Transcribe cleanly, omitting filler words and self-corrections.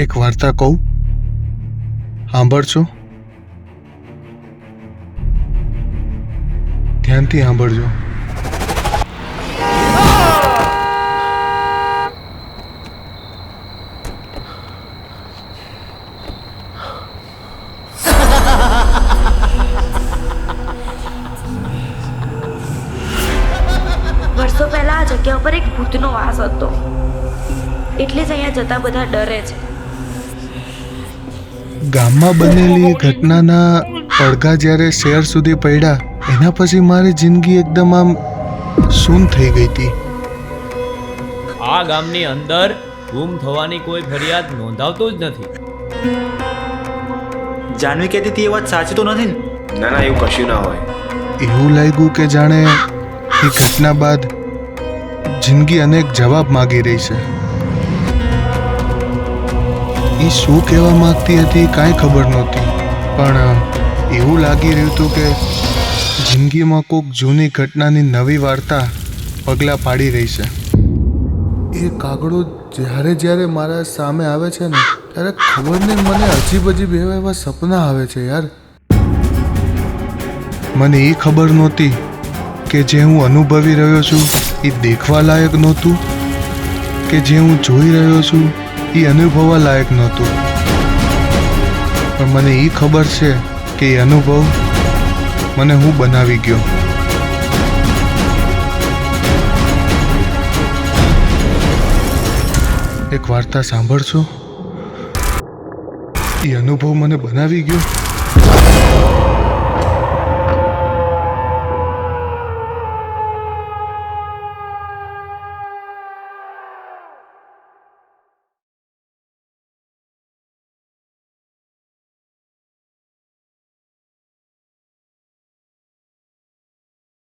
એક વાર્તા કહું, સાંભળશો? ધ્યાનથી સાંભળજો. વર્ષો પહેલા આ જગ્યા ઉપર એક ભૂતનો વાસ હતો, એટલે જ અહીંયા જતા બધા ડરે છે. ગામમાં બનેલી ઘટનાના પડઘા જ્યારે શહેર સુધી પડ્યા, એના પછી મારી જિંદગી એકદમ આમ સૂન થઈ ગઈ હતી. આ ગામની અંદર ગુમ થવાની કોઈ ફરિયાદ નોંધાવતું જ નથી. જાનવી કહેતી હતી એ વાત સાચી તો નથી ને? ના એવું કશું ના હોય. એવું લાગ્યું કે જાણે એ ઘટના બાદ જિંદગી અનેક જવાબ માગી રહી છે. એ શું કહેવા માંગતી હતી કાંઈ ખબર નહોતી, પણ એવું લાગી રહ્યું હતું કે જિંદગીમાં કોઈક જૂની ઘટનાની નવી વાર્તા પગલાં પાડી રહી છે. એ કાગડો જ્યારે મારા સામે આવે છે ને, ત્યારે ખબર નહીં મને અજીબ એવા સપના આવે છે યાર. મને એ ખબર નહોતી કે જે હું અનુભવી રહ્યો છું એ દેખવા લાયક નહોતું, કે જે હું જોઈ રહ્યો છું એ અનુભવવા લાયક નહોતું. પણ મને એ ખબર છે કે એ અનુભવ મને હું બનાવી ગયો. એક વાર્તા સાંભળશો? એ અનુભવ મને બનાવી ગયો.